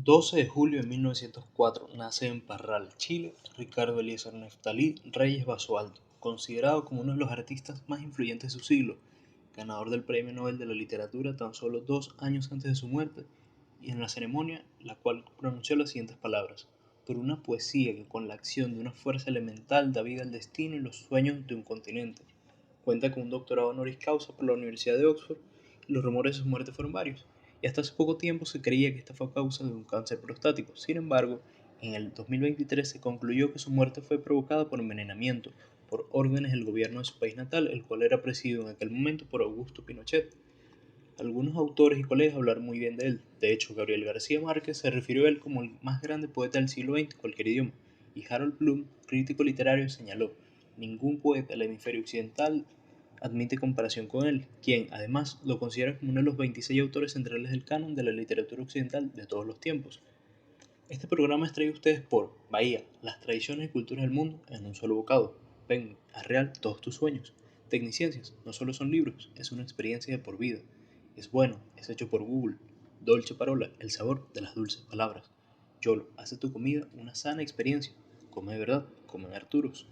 12 de julio de 1904 nace en Parral, Chile, Ricardo Eliezer Neftalí Reyes Basualdo, considerado como uno de los artistas más influyentes de su siglo, ganador del Premio Nobel de la Literatura tan solo 2 años antes de su muerte, y en la ceremonia la cual pronunció las siguientes palabras: por una poesía que con la acción de una fuerza elemental da vida al destino y los sueños de un continente. Cuenta con un doctorado honoris causa por la Universidad de Oxford y los rumores de su muerte fueron varios, y hasta hace poco tiempo se creía que esta fue a causa de un cáncer prostático. Sin embargo, en el 2023 se concluyó que su muerte fue provocada por envenenamiento por órdenes del gobierno de su país natal, el cual era presidido en aquel momento por Augusto Pinochet. Algunos autores y colegas hablaron muy bien de él. De hecho, Gabriel García Márquez se refirió a él como el más grande poeta del siglo XX en cualquier idioma, y Harold Bloom, crítico literario, señaló: ningún poeta del hemisferio occidental admite comparación con él, quien además lo considera como uno de los 26 autores centrales del canon de la literatura occidental de todos los tiempos. Este programa es traído a ustedes por Bahía, las tradiciones y culturas del mundo en un solo bocado. Ven, haz real todos tus sueños. Tecniciencias no solo son libros, es una experiencia de por vida. Es bueno, es hecho por Google. Dolce Parola, el sabor de las dulces palabras. Yolo, hace tu comida una sana experiencia. Come de verdad, come en Arturos.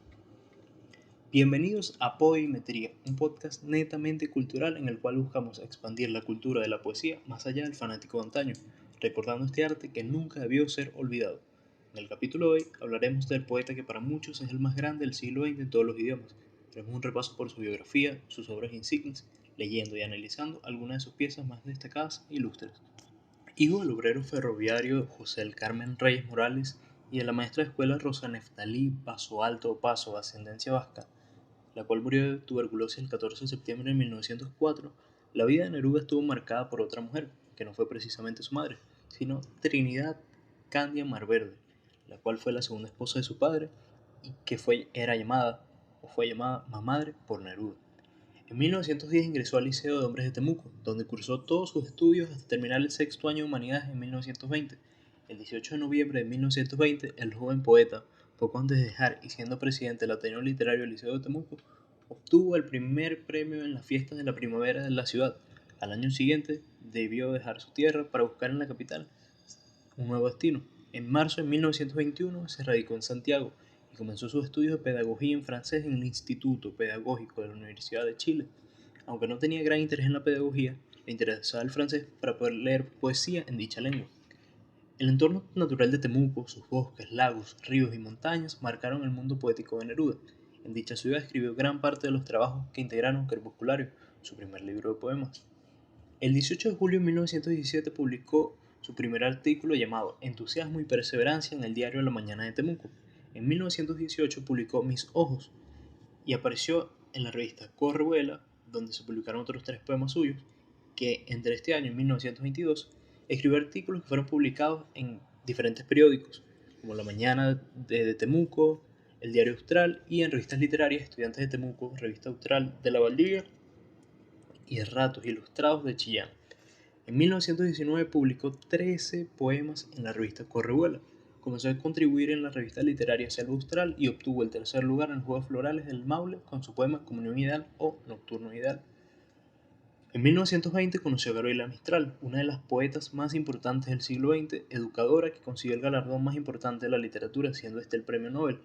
Bienvenidos a Poimetría, un podcast netamente cultural en el cual buscamos expandir la cultura de la poesía más allá del fanático de antaño, recordando este arte que nunca debió ser olvidado. En el capítulo de hoy hablaremos del poeta que para muchos es el más grande del siglo XX en todos los idiomas. Haremos un repaso por su biografía, sus obras insignes, leyendo y analizando algunas de sus piezas más destacadas e ilustres. Hijo del obrero ferroviario José del Carmen Reyes Morales y de la maestra de escuela Rosa Neftalí Paso Alto Paso, de ascendencia vasca, la cual murió de tuberculosis el 14 de septiembre de 1904, la vida de Neruda estuvo marcada por otra mujer, que no fue precisamente su madre, sino Trinidad Candia Marverde, la cual fue la segunda esposa de su padre y que fue llamada Mamadre por Neruda. En 1910 ingresó al Liceo de Hombres de Temuco, donde cursó todos sus estudios hasta terminar el sexto año de Humanidades en 1920. El 18 de noviembre de 1920, el joven poeta, poco antes de dejar y siendo presidente del Ateneo Literario del Liceo de Temuco, obtuvo el primer premio en las fiestas de la primavera de la ciudad. Al año siguiente, debió dejar su tierra para buscar en la capital un nuevo destino. En marzo de 1921 se radicó en Santiago y comenzó sus estudios de pedagogía en francés en el Instituto Pedagógico de la Universidad de Chile. Aunque no tenía gran interés en la pedagogía, le interesaba el francés para poder leer poesía en dicha lengua. El entorno natural de Temuco, sus bosques, lagos, ríos y montañas marcaron el mundo poético de Neruda. En dicha ciudad escribió gran parte de los trabajos que integraron Crepusculario, su primer libro de poemas. El 18 de julio de 1917 publicó su primer artículo llamado Entusiasmo y Perseverancia en el diario La Mañana de Temuco. En 1918 publicó Mis Ojos y apareció en la revista Correvuela, donde se publicaron otros 3 poemas suyos, que entre este año y 1922 escribió artículos que fueron publicados en diferentes periódicos, como La Mañana de Temuco, El Diario Austral y en revistas literarias Estudiantes de Temuco, Revista Austral de la Valdivia y Ratos Ilustrados de Chillán. En 1919 publicó 13 poemas en la revista Correvuela. Comenzó a contribuir en la revista literaria Selva Austral y obtuvo el tercer lugar en los Juegos Florales del Maule con su poema Comunión Ideal o Nocturno Ideal. En 1920 conoció a Gabriela Mistral, una de las poetas más importantes del siglo XX, educadora que consiguió el galardón más importante de la literatura, siendo este el Premio Nobel,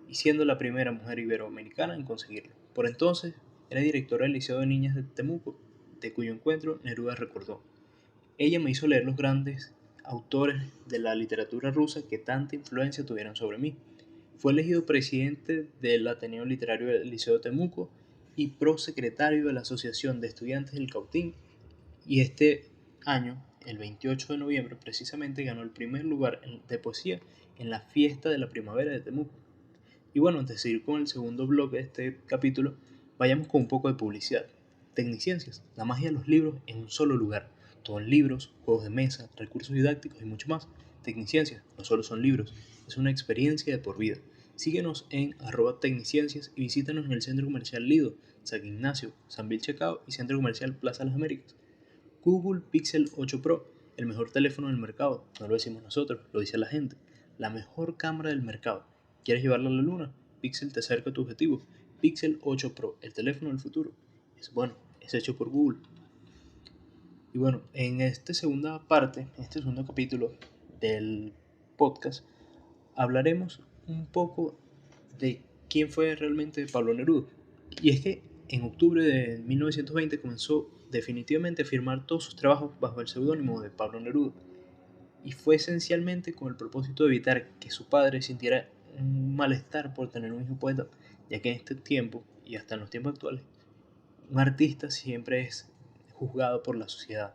y siendo la primera mujer iberoamericana en conseguirlo. Por entonces, era directora del Liceo de Niñas de Temuco, de cuyo encuentro Neruda recordó: ella me hizo leer los grandes autores de la literatura rusa que tanta influencia tuvieron sobre mí. Fue elegido presidente del Ateneo Literario del Liceo de Temuco y prosecretario de la Asociación de Estudiantes del Cautín, y este año, el 28 de noviembre precisamente, ganó el primer lugar de poesía en la fiesta de la primavera de Temuco. Y bueno, antes de seguir con el segundo bloque de este capítulo, vayamos con un poco de publicidad. Tecniciencias, la magia de los libros en un solo lugar. Todo en libros, juegos de mesa, recursos didácticos y mucho más. Tecniciencias no solo son libros, es una experiencia de por vida. Síguenos en @tecniciencias y visítanos en el Centro Comercial Lido, San Ignacio, San Chacao y Centro Comercial Plaza Las Américas. Google Pixel 8 Pro, el mejor teléfono del mercado. No lo decimos nosotros, lo dice la gente. La mejor cámara del mercado. ¿Quieres llevarla a la luna? Pixel te acerca a tu objetivo. Pixel 8 Pro, el teléfono del futuro. Es bueno, es hecho por Google. Y bueno, en esta segunda parte, en este segundo capítulo del podcast, hablaremos un poco de quién fue realmente Pablo Neruda. Y es que en octubre de 1920 comenzó definitivamente a firmar todos sus trabajos bajo el seudónimo de Pablo Neruda, y fue esencialmente con el propósito de evitar que su padre sintiera un malestar por tener un hijo poeta, ya que en este tiempo, y hasta en los tiempos actuales, un artista siempre es juzgado por la sociedad,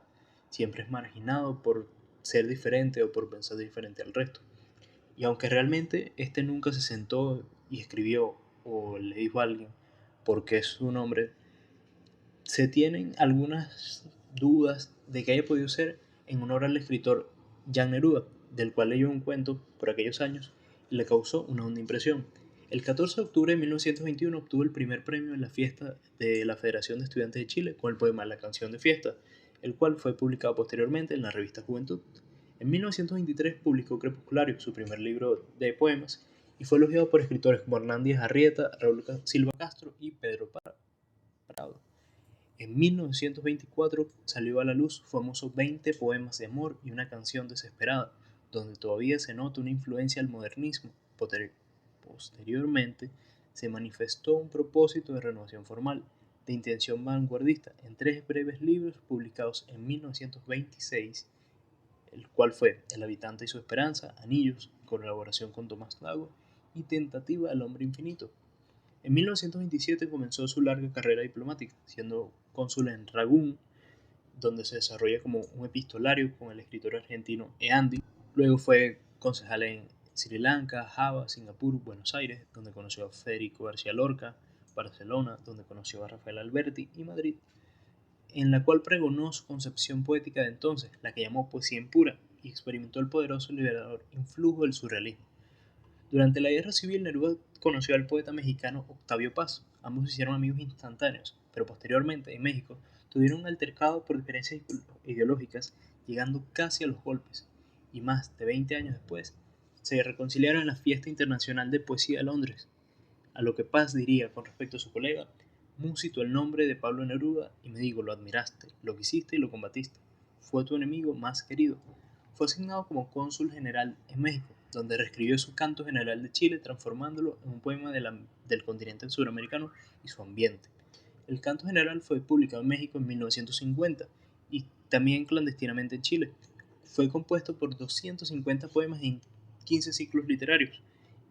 siempre es marginado por ser diferente o por pensar diferente al resto. Y aunque realmente este nunca se sentó y escribió o le dijo a alguien por qué su nombre, se tienen algunas dudas de que haya podido ser en honor al escritor Jean Neruda, del cual leyó un cuento por aquellos años y le causó una honda impresión. El 14 de octubre de 1921 obtuvo el primer premio en la fiesta de la Federación de Estudiantes de Chile con el poema La canción de fiesta, el cual fue publicado posteriormente en la revista Juventud. En 1923 publicó Crepusculario, su primer libro de poemas, y fue elogiado por escritores como Hernán Díaz Arrieta, Raúl Silva Castro y Pedro Prado. En 1924 salió a la luz su famoso 20 poemas de amor y una canción desesperada, donde todavía se nota una influencia del modernismo. Posteriormente se manifestó un propósito de renovación formal, de intención vanguardista, en 3 breves libros publicados en 1926, el cual fue El habitante y su esperanza, Anillos, en colaboración con Tomás Lago, y Tentativa al hombre infinito. En 1927 comenzó su larga carrera diplomática, siendo cónsul en Ragún, donde se desarrolla como un epistolario con el escritor argentino Eandi. Luego fue concejal en Sri Lanka, Java, Singapur, Buenos Aires, donde conoció a Federico García Lorca, Barcelona, donde conoció a Rafael Alberti, y Madrid, en la cual pregonó su concepción poética de entonces, la que llamó poesía impura, y experimentó el poderoso y liberador influjo del surrealismo. Durante la Guerra Civil, Neruda conoció al poeta mexicano Octavio Paz. Ambos se hicieron amigos instantáneos, pero posteriormente, en México, tuvieron un altercado por diferencias ideológicas, llegando casi a los golpes, y más de 20 años después, se reconciliaron en la Fiesta Internacional de Poesía de Londres, a lo que Paz diría con respecto a su colega: "Musito el nombre de Pablo Neruda y me digo, lo admiraste, lo quisiste y lo combatiste. Fue tu enemigo más querido". Fue asignado como cónsul general en México, donde reescribió su Canto General de Chile, transformándolo en un poema del continente suramericano y su ambiente. El Canto General fue publicado en México en 1950 y también clandestinamente en Chile. Fue compuesto por 250 poemas en 15 ciclos literarios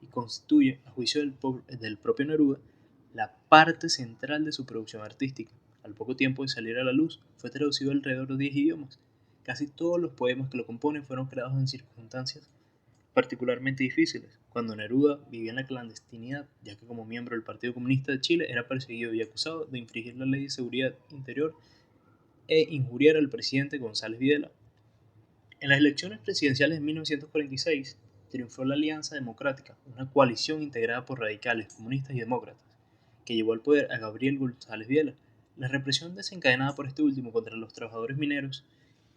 y constituye, a juicio del propio Neruda, la parte central de su producción artística. Al poco tiempo de salir a la luz, fue traducido alrededor de 10 idiomas. Casi todos los poemas que lo componen fueron creados en circunstancias particularmente difíciles, cuando Neruda vivía en la clandestinidad, ya que como miembro del Partido Comunista de Chile era perseguido y acusado de infringir la ley de seguridad interior e injuriar al presidente González Videla. En las elecciones presidenciales de 1946 triunfó la Alianza Democrática, una coalición integrada por radicales, comunistas y demócratas, que llevó al poder a Gabriel González Videla. La represión desencadenada por este último contra los trabajadores mineros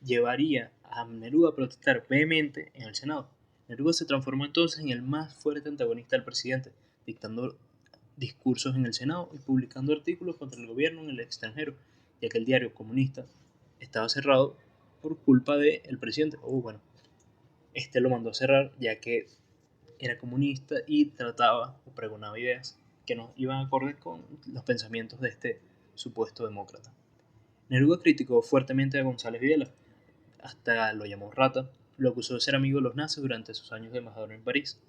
llevaría a Neruda a protestar vehemente en el Senado. Neruda se transformó entonces en el más fuerte antagonista del presidente, dictando discursos en el Senado y publicando artículos contra el gobierno en el extranjero, ya que el diario comunista estaba cerrado por culpa del presidente. Bueno, este lo mandó a cerrar ya que era comunista y trataba o pregonaba ideas que no iban acorde con los pensamientos de este supuesto demócrata. Neruda criticó fuertemente a González Videla, hasta lo llamó rata, lo acusó de ser amigo de los nazis durante sus años de embajador en París.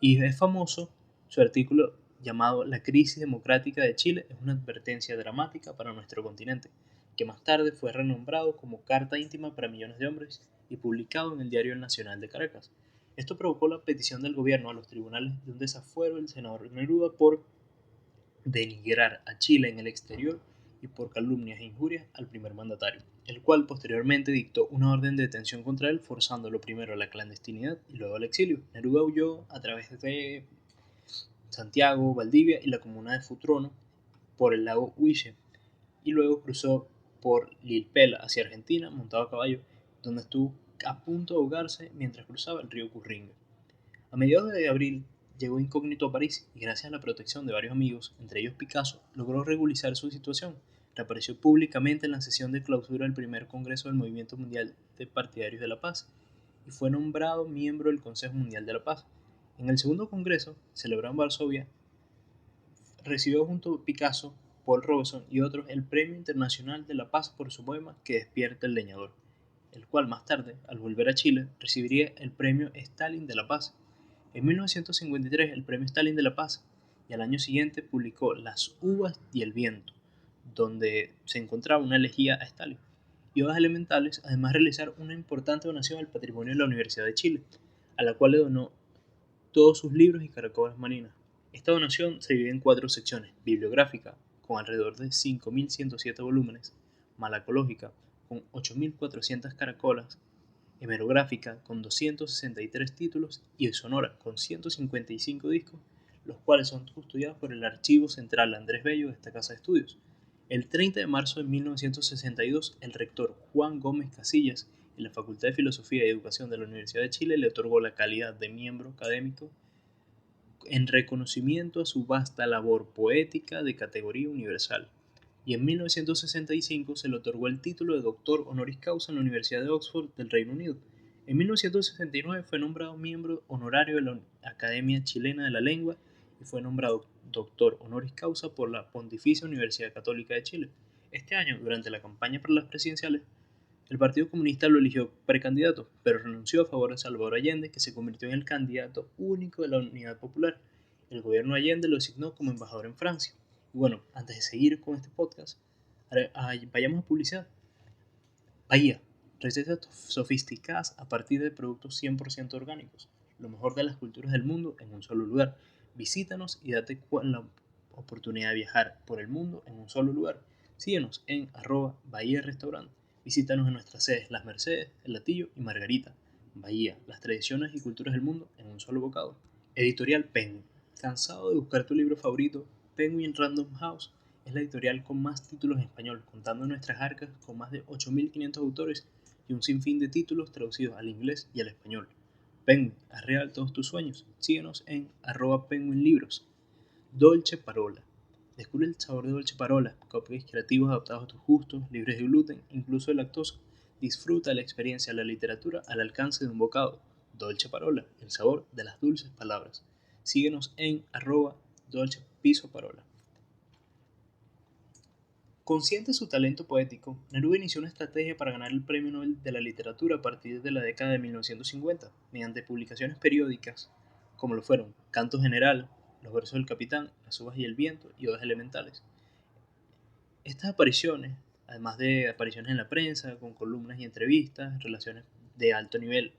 Y es famoso su artículo llamado La crisis democrática de Chile es una advertencia dramática para nuestro continente, que más tarde fue renombrado como Carta íntima para millones de hombres y publicado en el Diario Nacional de Caracas. Esto provocó la petición del gobierno a los tribunales de un desafuero del senador Neruda por denigrar a Chile en el exterior y por calumnias e injurias al primer mandatario, el cual posteriormente dictó una orden de detención contra él, forzándolo primero a la clandestinidad y luego al exilio. Neruda huyó a través de Santiago, Valdivia y la comuna de Futrono por el lago Huiche, y luego cruzó por Lilpela hacia Argentina montado a caballo, donde estuvo a punto de ahogarse mientras cruzaba el río Curringa. A mediados de abril llegó incógnito a París y gracias a la protección de varios amigos, entre ellos Picasso, logró regularizar su situación. Reapareció públicamente en la sesión de clausura del primer Congreso del Movimiento Mundial de Partidarios de la Paz y fue nombrado miembro del Consejo Mundial de la Paz. En el segundo congreso, celebrado en Varsovia, recibió junto a Picasso, Paul Robeson y otros el Premio Internacional de la Paz por su poema Que despierta el leñador, el cual más tarde, al volver a Chile, recibiría el Premio Stalin de la Paz. En 1953 el Premio Stalin de la Paz, y al año siguiente publicó Las uvas y el viento, donde se encontraba una elegía a Stalin y Odas elementales, además de realizar una importante donación al patrimonio de la Universidad de Chile, a la cual le donó todos sus libros y caracolas marinas. Esta donación se divide en 4 secciones: bibliográfica, con alrededor de 5.107 volúmenes; malacológica, con 8.400 caracolas; hemerográfica, con 263 títulos; y sonora, con 155 discos, los cuales son custodiados por el Archivo Central Andrés Bello de esta casa de estudios. El 30 de marzo de 1962, el rector Juan Gómez Casillas, en la Facultad de Filosofía y Educación de la Universidad de Chile, le otorgó la calidad de miembro académico en reconocimiento a su vasta labor poética de categoría universal. Y en 1965 se le otorgó el título de doctor honoris causa en la Universidad de Oxford del Reino Unido. En 1969 fue nombrado miembro honorario de la Academia Chilena de la Lengua y fue nombrado doctor honoris causa por la Pontificia Universidad Católica de Chile. Este año, durante la campaña para las presidenciales, el Partido Comunista lo eligió precandidato, pero renunció a favor de Salvador Allende, que se convirtió en el candidato único de la Unidad Popular. El gobierno de Allende lo designó como embajador en Francia. Y bueno, antes de seguir con este podcast, vayamos a publicidad. Bahía, recetas sofisticadas a partir de productos 100% orgánicos, lo mejor de las culturas del mundo en un solo lugar. Visítanos y date la oportunidad de viajar por el mundo en un solo lugar. Síguenos en @Bahía Restaurante. Visítanos en nuestras sedes Las Mercedes, El Latillo y Margarita. Bahía, las tradiciones y culturas del mundo en un solo bocado. Editorial Penguin. ¿Cansado de buscar tu libro favorito? Penguin Random House es la editorial con más títulos en español, contando en nuestras arcas con más de 8.500 autores y un sinfín de títulos traducidos al inglés y al español. Penguin, haz real todos tus sueños. Síguenos en @penguinlibros. Dolce Parola. Descubre el sabor de Dolce Parola, cupcakes creativos adaptados a tus gustos, libres de gluten, incluso de lactosa. Disfruta la experiencia de la literatura al alcance de un bocado. Dolce Parola, el sabor de las dulces palabras. Síguenos en @dolce_parola. Consciente de su talento poético, Neruda inició una estrategia para ganar el Premio Nobel de la Literatura a partir de la década de 1950, mediante publicaciones periódicas, como lo fueron Canto General, Los versos del Capitán, Las uvas y el viento y Odas elementales. Estas apariciones, además de apariciones en la prensa, con columnas y entrevistas, relaciones de alto nivel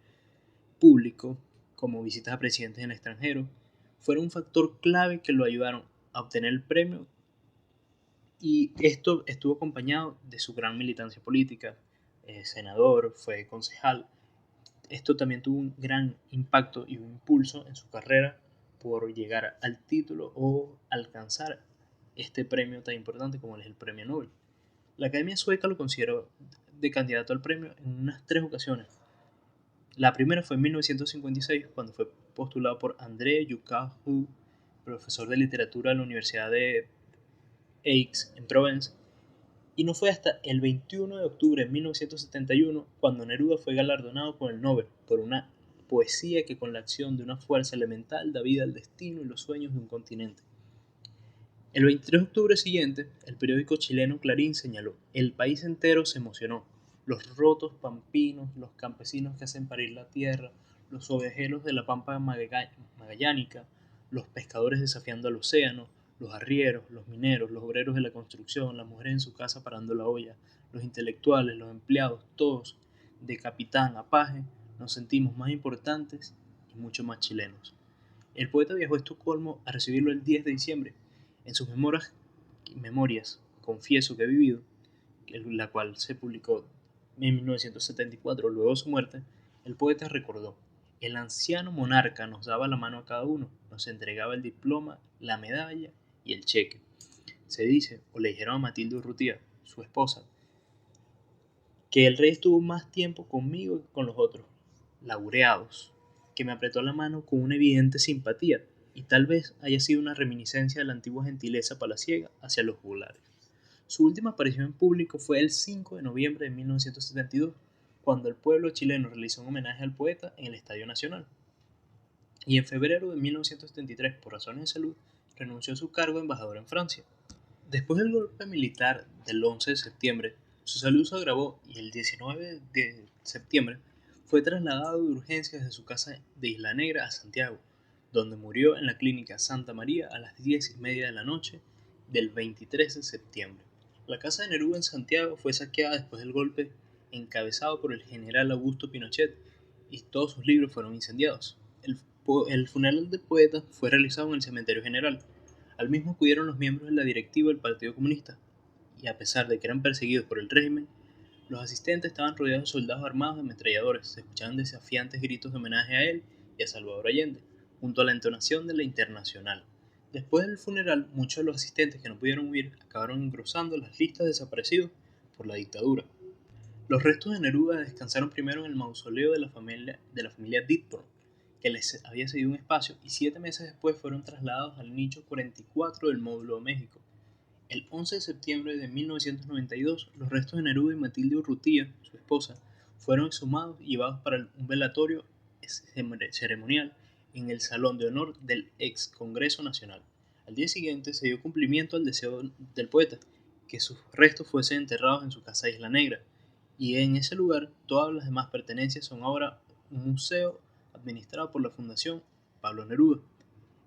público, como visitas a presidentes en el extranjero, fueron un factor clave que lo ayudaron a obtener el premio, y esto estuvo acompañado de su gran militancia política. Senador, fue concejal. Esto también tuvo un gran impacto y un impulso en su carrera por llegar al título o alcanzar este premio tan importante como es el Premio Nobel. La Academia Sueca lo consideró de candidato al premio en unas 3 ocasiones. La primera fue en 1956, cuando fue postulado por André Jukahu, profesor de literatura de la Universidad de Aix en Provence, y no fue hasta el 21 de octubre de 1971 cuando Neruda fue galardonado con el Nobel por una poesía que con la acción de una fuerza elemental da vida al destino y los sueños de un continente. El 23 de octubre siguiente, el periódico chileno Clarín señaló: el país entero se emocionó. Los rotos pampinos, los campesinos que hacen parir la tierra, los ovejeros de la pampa magallánica, los pescadores desafiando al océano, los arrieros, los mineros, los obreros de la construcción, las mujeres en su casa parando la olla, los intelectuales, los empleados, todos, de capitán a paje, nos sentimos más importantes y mucho más chilenos. El poeta viajó a Estocolmo a recibirlo el 10 de diciembre. En sus memorias Confieso que he vivido, la cual se publicó en 1974, luego de su muerte, el poeta recordó: el anciano monarca nos daba la mano a cada uno, nos entregaba el diploma, la medalla y el cheque. Se dice, o le dijeron a Matilde Urrutia, su esposa, que el rey estuvo más tiempo conmigo que con los otros laureados, que me apretó la mano con una evidente simpatía, y tal vez haya sido una reminiscencia de la antigua gentileza palaciega hacia los juglares. Su última aparición en público fue el 5 de noviembre de 1972, cuando el pueblo chileno realizó un homenaje al poeta en el Estadio Nacional. Y en febrero de 1973, por razones de salud, renunció a su cargo de embajador en Francia. Después del golpe militar del 11 de septiembre, su salud se agravó y el 19 de septiembre fue trasladado de urgencia desde su casa de Isla Negra a Santiago, donde murió en la clínica Santa María a las 10:30 de la noche del 23 de septiembre. La casa de Neruda en Santiago fue saqueada después del golpe encabezado por el general Augusto Pinochet y todos sus libros fueron incendiados. El funeral del poeta fue realizado en el Cementerio General. Al mismo acudieron los miembros de la directiva del Partido Comunista, y a pesar de que eran perseguidos por el régimen, los asistentes estaban rodeados de soldados armados de ametralladores. Se escuchaban desafiantes gritos de homenaje a él y a Salvador Allende, junto a la entonación de la Internacional. Después del funeral, muchos de los asistentes que no pudieron huir acabaron engrosando las listas de desaparecidos por la dictadura. Los restos de Neruda descansaron primero en el mausoleo de la familia Ditborn, que les había cedido un espacio, y 7 meses después fueron trasladados al nicho 44 del módulo de México. El 11 de septiembre de 1992, los restos de Neruda y Matilde Urrutia, su esposa, fueron exhumados y llevados para un velatorio ceremonial en el Salón de Honor del ex Congreso Nacional. Al día siguiente se dio cumplimiento al deseo del poeta, que sus restos fuesen enterrados en su casa de Isla Negra, y en ese lugar todas las demás pertenencias son ahora un museo administrado por la Fundación Pablo Neruda.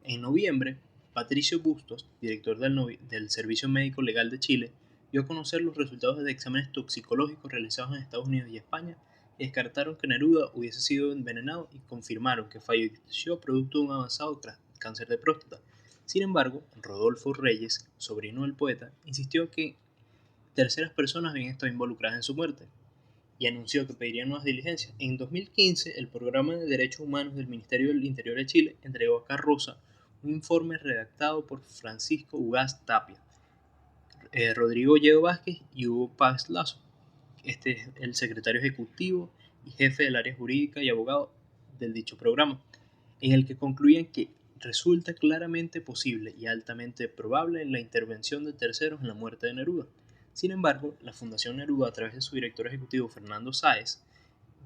En noviembre, Patricio Bustos, director del Servicio Médico Legal de Chile, dio a conocer los resultados de exámenes toxicológicos realizados en Estados Unidos y España y descartaron que Neruda hubiese sido envenenado y confirmaron que falleció producto de un avanzado cáncer de próstata. Sin embargo, Rodolfo Reyes, sobrino del poeta, insistió que terceras personas habían estado involucradas en su muerte y anunció que pediría nuevas diligencias. En 2015, el Programa de Derechos Humanos del Ministerio del Interior de Chile entregó a Carroza un informe redactado por Francisco Ugaz Tapia, Rodrigo Lledo Vázquez y Hugo Páez Lazo. Este es el secretario ejecutivo y jefe del área jurídica y abogado del dicho programa, en el que concluían que resulta claramente posible y altamente probable la intervención de terceros en la muerte de Neruda. Sin embargo, la Fundación Neruda, a través de su director ejecutivo Fernando Sáez,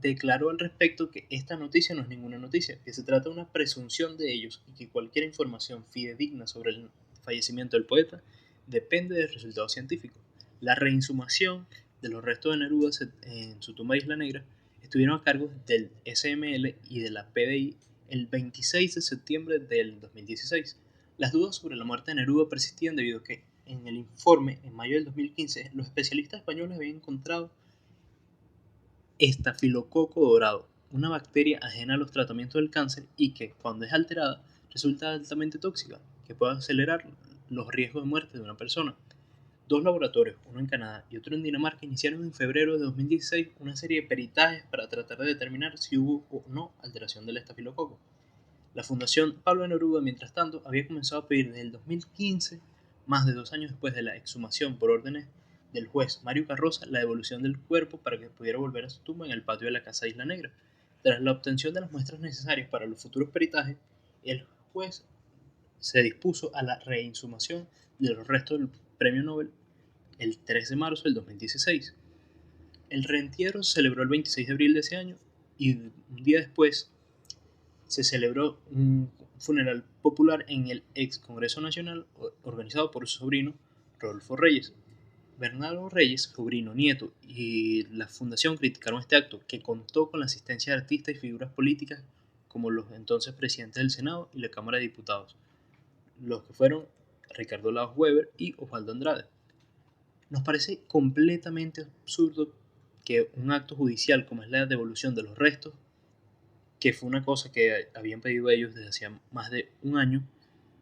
declaró al respecto que esta noticia no es ninguna noticia, que se trata de una presunción de ellos y que cualquier información fidedigna sobre el fallecimiento del poeta depende del resultado científico. La reinsumación de los restos de Neruda en su tumba de Isla Negra estuvieron a cargo del SML y de la PDI el 26 de septiembre del 2016. Las dudas sobre la muerte de Neruda persistían debido a que en el informe, en mayo del 2015, los especialistas españoles habían encontrado estafilococo dorado, una bacteria ajena a los tratamientos del cáncer y que, cuando es alterada, resulta altamente tóxica, que puede acelerar los riesgos de muerte de una persona. Dos laboratorios, uno en Canadá y otro en Dinamarca, iniciaron en febrero de 2016 una serie de peritajes para tratar de determinar si hubo o no alteración del estafilococo. La Fundación Pablo Neruda, mientras tanto, había comenzado a pedir desde el 2015, más de 2 años después de la exhumación por órdenes del juez Mario Carroza, la devolución del cuerpo para que pudiera volver a su tumba en el patio de la Casa de Isla Negra. Tras la obtención de las muestras necesarias para los futuros peritajes, el juez se dispuso a la reinsumación de los restos del premio Nobel el 3 de marzo del 2016. El reentierro se celebró el 26 de abril de ese año y un día después se celebró un funeral popular en el ex Congreso Nacional organizado por su sobrino Rodolfo Reyes. Bernardo Reyes, sobrino, nieto y la fundación criticaron este acto, que contó con la asistencia de artistas y figuras políticas como los entonces presidentes del Senado y la Cámara de Diputados, los que fueron Ricardo Lagos Weber y Osvaldo Andrade. Nos parece completamente absurdo que un acto judicial como es la devolución de los restos, que fue una cosa que habían pedido ellos desde hacía más de un año,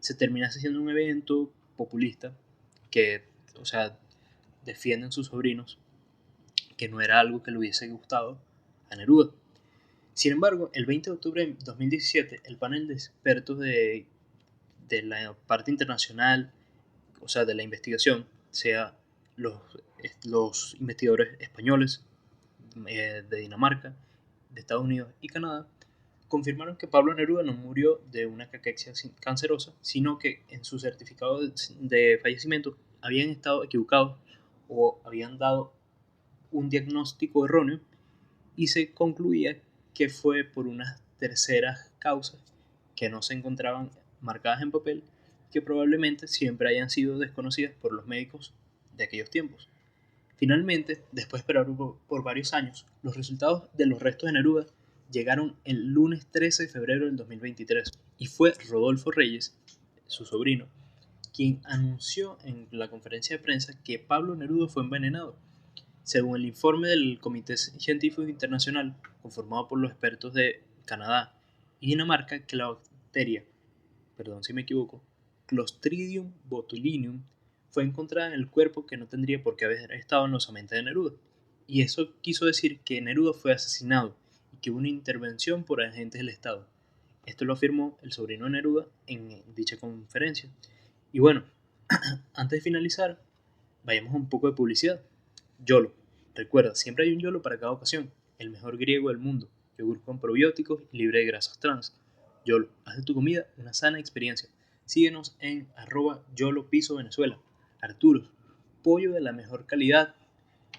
se terminase siendo un evento populista que, o sea, defienden sus sobrinos, que no era algo que le hubiese gustado a Neruda. Sin embargo, el 20 de octubre de 2017, el panel de expertos de la parte internacional, o sea, de la investigación, sea los investigadores españoles, de Dinamarca, de Estados Unidos y Canadá, confirmaron que Pablo Neruda no murió de una caquexia cancerosa, sino que en su certificado de fallecimiento habían estado equivocados o habían dado un diagnóstico erróneo y se concluía que fue por unas terceras causas que no se encontraban marcadas en papel, que probablemente siempre hayan sido desconocidas por los médicos de aquellos tiempos. Finalmente, después de esperar por varios años, los resultados de los restos de Neruda llegaron el lunes 13 de febrero del 2023 y fue Rodolfo Reyes, su sobrino, quien anunció en la conferencia de prensa que Pablo Neruda fue envenenado. Según el informe del Comité Científico Internacional, conformado por los expertos de Canadá y Dinamarca, que la bacteria, perdón si me equivoco, Clostridium botulinum, fue encontrada en el cuerpo que no tendría por qué haber estado en la osamenta de Neruda. Y eso quiso decir que Neruda fue asesinado y que hubo una intervención por agentes del Estado. Esto lo afirmó el sobrino de Neruda en dicha conferencia. Y bueno, antes de finalizar, vayamos a un poco de publicidad. YOLO. Recuerda, siempre hay un YOLO para cada ocasión. El mejor griego del mundo. Yogur con probióticos y libre de grasas trans. YOLO. Haz de tu comida una sana experiencia. Síguenos en @YOLO Piso Venezuela. Arturos. Pollo de la mejor calidad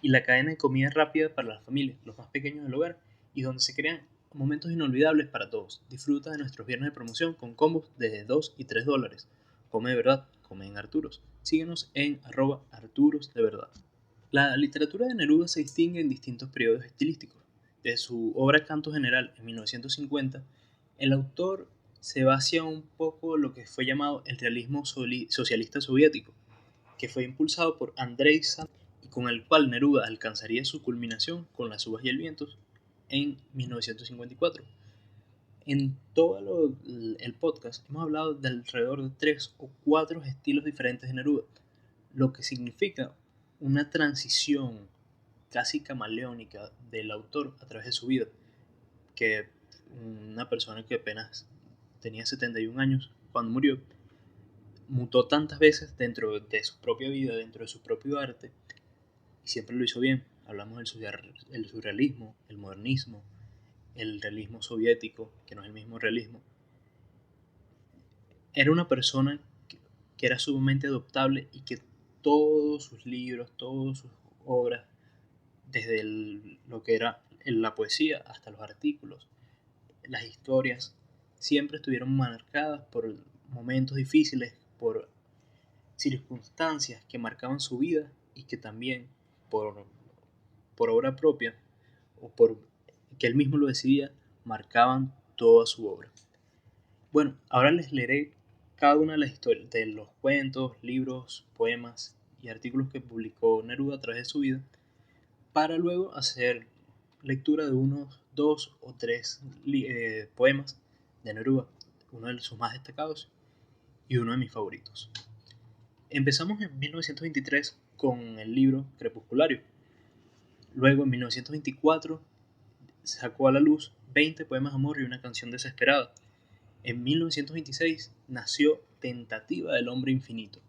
y la cadena de comida rápida para las familias, los más pequeños del hogar y donde se crean momentos inolvidables para todos. Disfruta de nuestros viernes de promoción con combos desde $2 y $3. Come de verdad, come en Arturos. Síguenos en @Arturos de verdad. La literatura de Neruda se distingue en distintos periodos estilísticos. De su obra Canto General en 1950, el autor se va hacia un poco lo que fue llamado el realismo socialista soviético, que fue impulsado por Andrei Sánchez y con el cual Neruda alcanzaría su culminación con Las uvas y el viento en 1954. En todo el podcast hemos hablado de alrededor de 3 o 4 estilos diferentes de Neruda, lo que significa una transición casi camaleónica del autor a través de su vida, que una persona que apenas tenía 71 años cuando murió, mutó tantas veces dentro de su propia vida, dentro de su propio arte, y siempre lo hizo bien. Hablamos del surrealismo, el modernismo, el realismo soviético, que no es el mismo realismo. Era una persona que era sumamente adoptable y que todos sus libros, todas sus obras, desde lo que era la poesía hasta los artículos, las historias, siempre estuvieron marcadas por momentos difíciles, por circunstancias que marcaban su vida y que también por obra propia o por que él mismo lo decidía, marcaban toda su obra. Bueno, ahora les leeré cada una de las historias, de los cuentos, libros, poemas y artículos que publicó Neruda a través de su vida, para luego hacer lectura de unos 2 o 3 poemas de Neruda, uno de sus más destacados y uno de mis favoritos. Empezamos en 1923 con el libro Crepusculario. Luego en 1924 sacó a la luz 20 poemas de amor y una canción desesperada. En 1926 nació Tentativa del Hombre Infinito.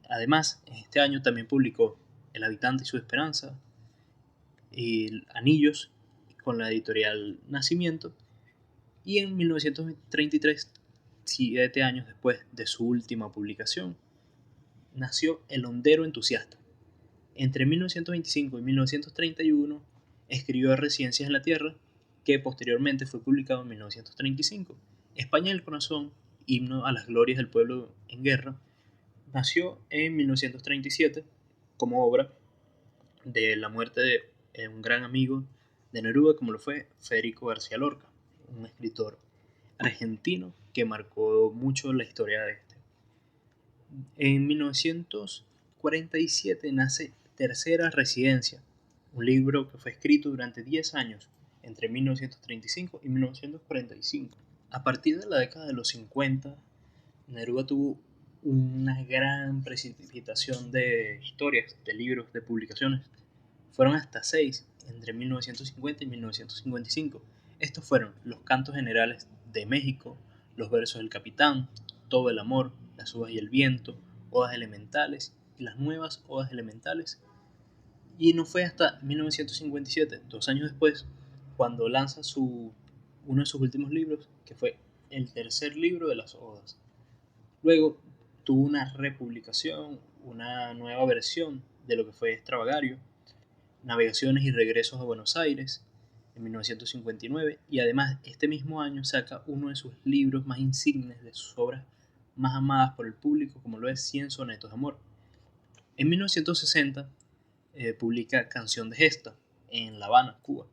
Además, en este año también publicó El Habitante y su Esperanza y Anillos con la editorial Nacimiento. Y en 1933, 7 años después de su última publicación, nació El Hondero Entusiasta. Entre 1925 y 1931 escribió Residencias en la Tierra, que posteriormente fue publicado en 1935. España del Corazón, himno a las glorias del pueblo en guerra, nació en 1937 como obra de la muerte de un gran amigo de Neruda, como lo fue Federico García Lorca, un escritor argentino que marcó mucho la historia de este. En 1947 nace Tercera Residencia, un libro que fue escrito durante 10 años, entre 1935 y 1945. A partir de la década de los 50, Neruda tuvo una gran precipitación de historias, de libros, de publicaciones. Fueron hasta 6 entre 1950 y 1955. Estos fueron Los Cantos Generales de México, Los Versos del Capitán, Todo el Amor, Las Uvas y el Viento, Odas Elementales y las nuevas Odas Elementales. Y no fue hasta 1957, 2 años después, cuando lanza uno de sus últimos libros, que fue el tercer libro de las Odas. Luego tuvo una republicación, una nueva versión de lo que fue Extravagario, Navegaciones y Regresos a Buenos Aires, en 1959, y además este mismo año saca uno de sus libros más insignes, de sus obras más amadas por el público, como lo es Cien sonetos de amor. En 1960 publica Canción de Gesta en La Habana, Cuba,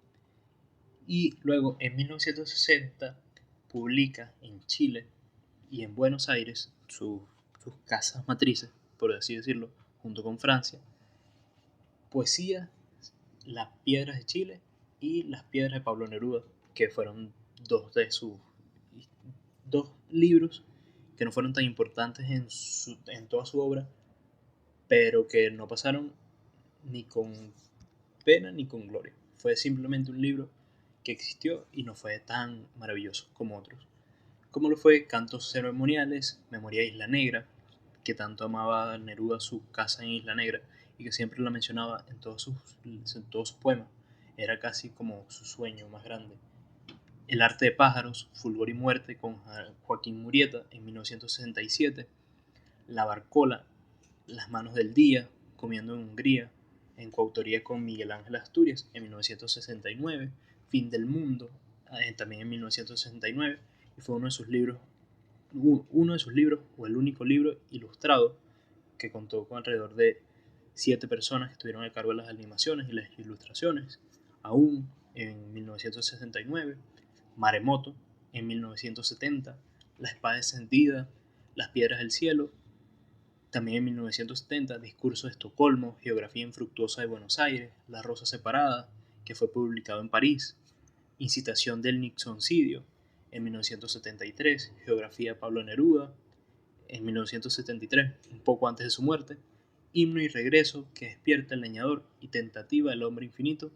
y luego en 1960 publica en Chile y en Buenos Aires sus casas matrices, por así decirlo, junto con Francia, poesía, Las Piedras de Chile y Las Piedras de Pablo Neruda, que fueron dos libros que no fueron tan importantes en toda su obra, pero que no pasaron ni con pena ni con gloria. Fue simplemente un libro que existió y no fue tan maravilloso como otros, como lo fue Cantos ceremoniales, Memoria de Isla Negra, que tanto amaba Neruda su casa en Isla Negra y que siempre la mencionaba en todos sus poemas. Era casi como su sueño más grande. El arte de pájaros, Fulgor y muerte, con Joaquín Murieta en 1967. La Barcola, Las manos del día, Comiendo en Hungría, en coautoría con Miguel Ángel Asturias en 1969. Fin del mundo, también en 1969, y fue uno de sus libros, o el único libro ilustrado, que contó con alrededor de 7 personas que estuvieron a cargo de las animaciones y las ilustraciones. Aún en 1969, Maremoto en 1970, La espada encendida, Las piedras del cielo, también en 1970, Discurso de Estocolmo, Geografía infructuosa de Buenos Aires, La rosa separada, que fue publicado en París, Incitación del Nixoncidio en 1973, Geografía de Pablo Neruda en 1973, un poco antes de su muerte, Himno y regreso, que despierta el leñador, y Tentativa del hombre infinito,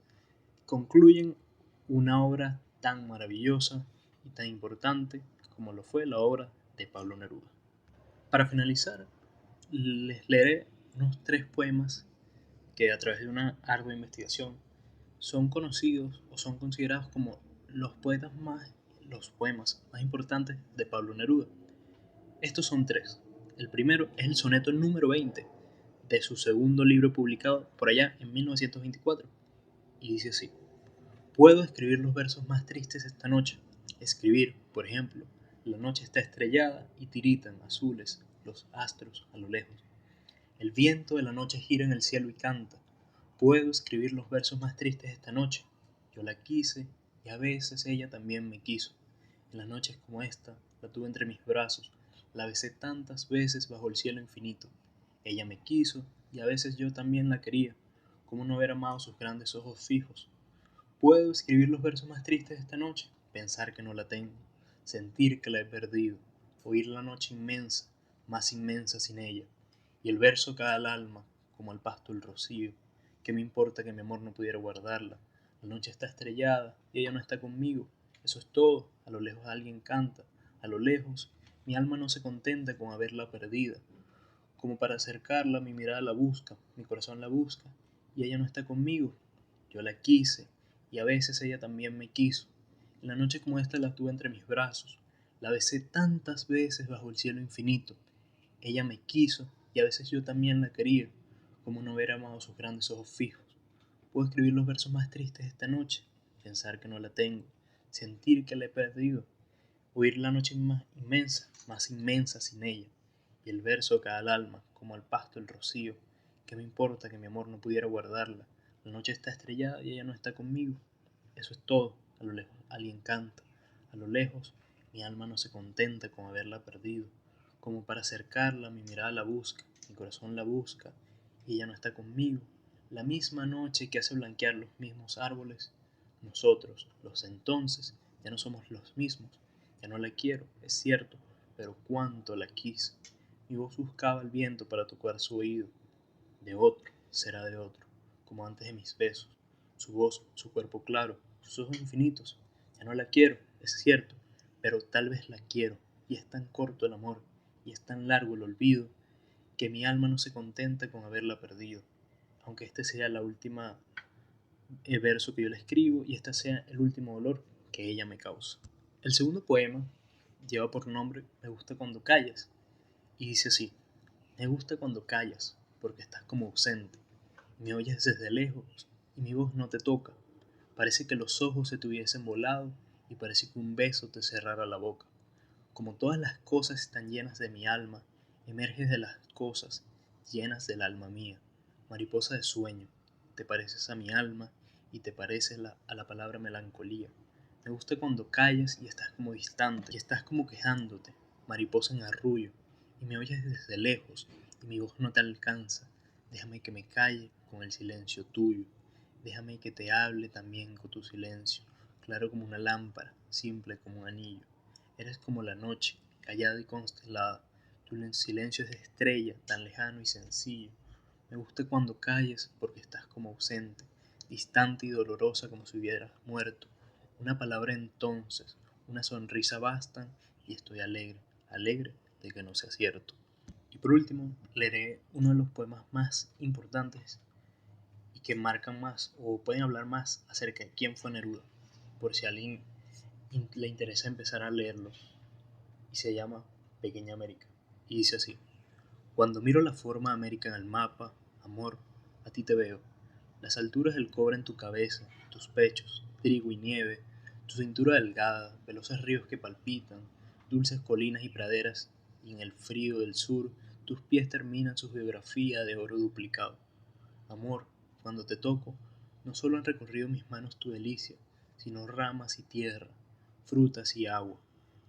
concluyen una obra tan maravillosa y tan importante como lo fue la obra de Pablo Neruda. Para finalizar, les leeré unos 3 poemas que, a través de una ardua investigación, son conocidos o son considerados como los poemas más importantes de Pablo Neruda. Estos son 3. El primero es el soneto número 20 de su segundo libro, publicado por allá en 1924, y dice así: puedo escribir los versos más tristes esta noche. Escribir, por ejemplo: la noche está estrellada y tiritan azules los astros a lo lejos. El viento de la noche gira en el cielo y canta. Puedo escribir los versos más tristes esta noche. Yo la quise y a veces ella también me quiso. En las noches como esta, la tuve entre mis brazos, la besé tantas veces bajo el cielo infinito. Ella me quiso y a veces yo también la quería, como no haber amado sus grandes ojos fijos. Puedo escribir los versos más tristes de esta noche, pensar que no la tengo, sentir que la he perdido, oír la noche inmensa, más inmensa sin ella, y el verso cae al alma, como al pasto el rocío. ¿Qué me importa que mi amor no pudiera guardarla? La noche está estrellada y ella no está conmigo. Eso es todo. A lo lejos alguien canta. A lo lejos, mi alma no se contenta con haberla perdida. Como para acercarla, mi mirada la busca, mi corazón la busca, y ella no está conmigo. Yo la quise, y a veces ella también me quiso. En la noche como esta la tuve entre mis brazos, la besé tantas veces bajo el cielo infinito. Ella me quiso, y a veces yo también la quería, como no haber amado sus grandes ojos fijos. Puedo escribir los versos más tristes esta noche, pensar que no la tengo, sentir que la he perdido, oír la noche más inmensa sin ella, y el verso cae al alma, como al pasto el rocío. ¿Qué me importa que mi amor no pudiera guardarla? La noche está estrellada y ella no está conmigo. Eso es todo. A lo lejos alguien canta. A lo lejos mi alma no se contenta con haberla perdido. Como para acercarla, mi mirada la busca, mi corazón la busca, y ella no está conmigo. La misma noche que hace blanquear los mismos árboles, nosotros, los entonces, ya no somos los mismos. Ya no la quiero, es cierto, pero cuánto la quise. Mi voz buscaba el viento para tocar su oído. De otro, será de otro, como antes de mis besos. Su voz, su cuerpo claro, sus ojos infinitos. Ya no la quiero, es cierto, pero tal vez la quiero. Y es tan corto el amor, y es tan largo el olvido, que mi alma no se contenta con haberla perdido. Aunque este sea la última verso que yo le escribo, y este sea el último dolor que ella me causa. El segundo poema lleva por nombre Me gusta cuando callas, y dice así: me gusta cuando callas, porque estás como ausente, me oyes desde lejos y mi voz no te toca. Parece que los ojos se te hubiesen volado y parece que un beso te cerrara la boca. Como todas las cosas están llenas de mi alma, emerges de las cosas llenas del alma mía. Mariposa de sueño, te pareces a mi alma y te pareces a la palabra melancolía. Me gusta cuando callas y estás como distante, y estás como quejándote, mariposa en arrullo, y me oyes desde lejos, y mi voz no te alcanza. Déjame que me calle con el silencio tuyo. Déjame que te hable también con tu silencio, claro como una lámpara, simple como un anillo. Eres como la noche, callada y constelada. Tu silencio es de estrella, tan lejano y sencillo. Me gusta cuando calles porque estás como ausente, distante y dolorosa como si hubieras muerto. Una palabra entonces, una sonrisa bastan y estoy alegre, alegre de que no sea cierto. Y por último, leeré uno de los poemas más importantes y que marcan más o pueden hablar más acerca de quién fue Neruda, por si a alguien le interesa empezar a leerlo, y se llama Pequeña América. Y dice así: cuando miro la forma de América en el mapa, amor, a ti te veo. Las alturas del cobre en tu cabeza, tus pechos, trigo y nieve, tu cintura delgada, veloces ríos que palpitan, dulces colinas y praderas, y en el frío del sur tus pies terminan su geografía de oro duplicado. Amor, cuando te toco, no solo han recorrido mis manos tu delicia, sino ramas y tierra, frutas y agua,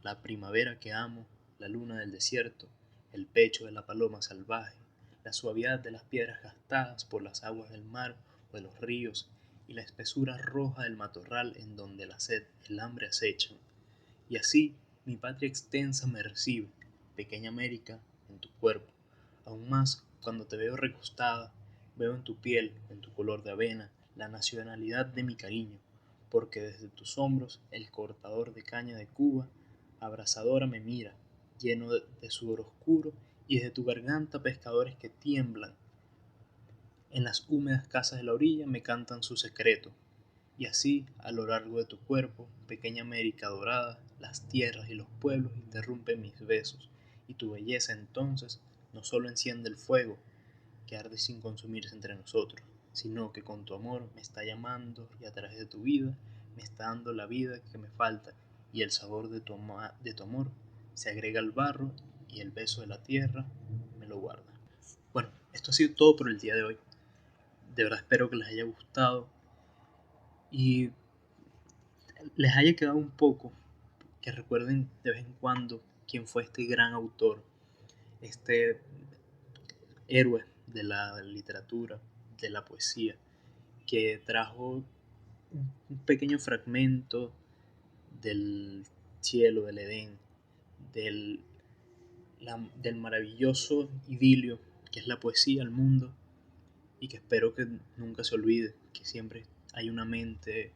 la primavera que amo, la luna del desierto, el pecho de la paloma salvaje, la suavidad de las piedras gastadas por las aguas del mar o de los ríos, y la espesura roja del matorral en donde la sed y el hambre acechan. Y así mi patria extensa me recibe, pequeña América, en tu cuerpo. Aún más, cuando te veo recostada, veo en tu piel, en tu color de avena, la nacionalidad de mi cariño, porque desde tus hombros el cortador de caña de Cuba, abrasadora me mira, lleno de sudor oscuro, y desde tu garganta pescadores que tiemblan en las húmedas casas de la orilla me cantan su secreto. Y así, a lo largo de tu cuerpo, pequeña América dorada, las tierras y los pueblos interrumpen mis besos, y tu belleza entonces no solo enciende el fuego que arde sin consumirse entre nosotros, sino que con tu amor me está llamando y a través de tu vida me está dando la vida que me falta, y el sabor de tu amor se agrega al barro y el beso de la tierra me lo guarda. Bueno, esto ha sido todo por el día de hoy. De verdad espero que les haya gustado y les haya quedado un poco, que recuerden de vez en cuando quién fue este gran autor, este héroe de la literatura, de la poesía, que trajo un pequeño fragmento del cielo, del Edén, del, del maravilloso idilio que es la poesía al mundo, y que espero que nunca se olvide, que siempre hay una mente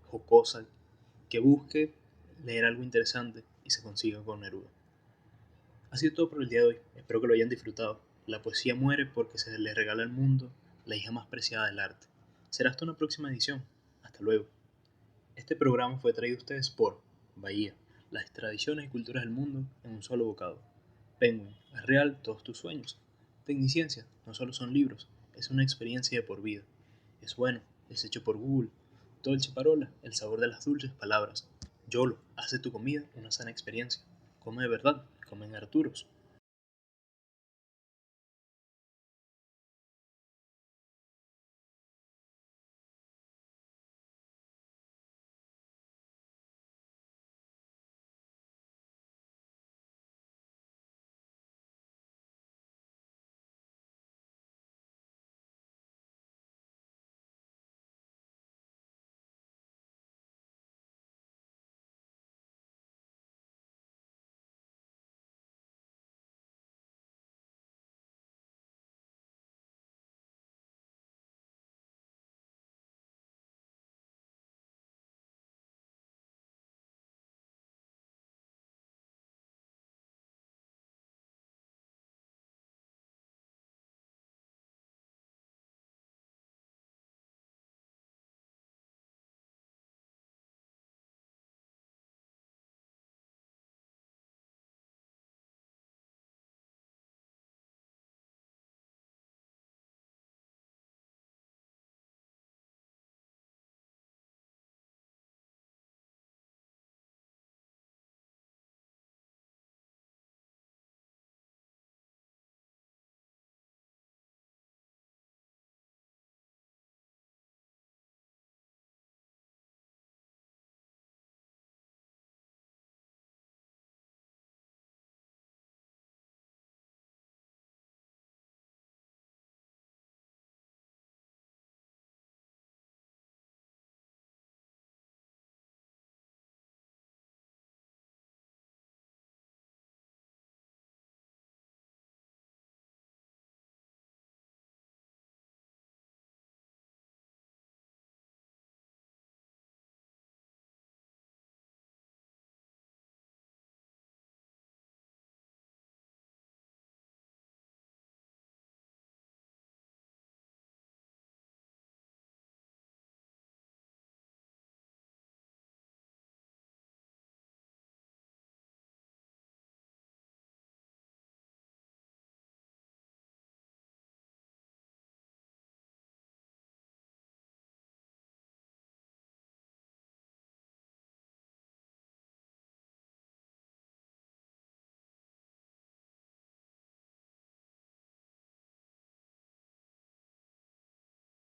jocosa que busque leer algo interesante y se consiga con Neruda. Ha sido todo por el día de hoy, espero que lo hayan disfrutado. La poesía muere porque se le regala al mundo la hija más preciada del arte. Será hasta una próxima edición. Hasta luego. Este programa fue traído a ustedes por Bahía, las tradiciones y culturas del mundo en un solo bocado. Penguin, es real todos tus sueños. Tecniciencia, no solo son libros, es una experiencia de por vida. Es bueno, es hecho por Google. Todo el chaparola, el sabor de las dulces palabras. Yolo, hace tu comida una sana experiencia. Come de verdad, come en Arturos.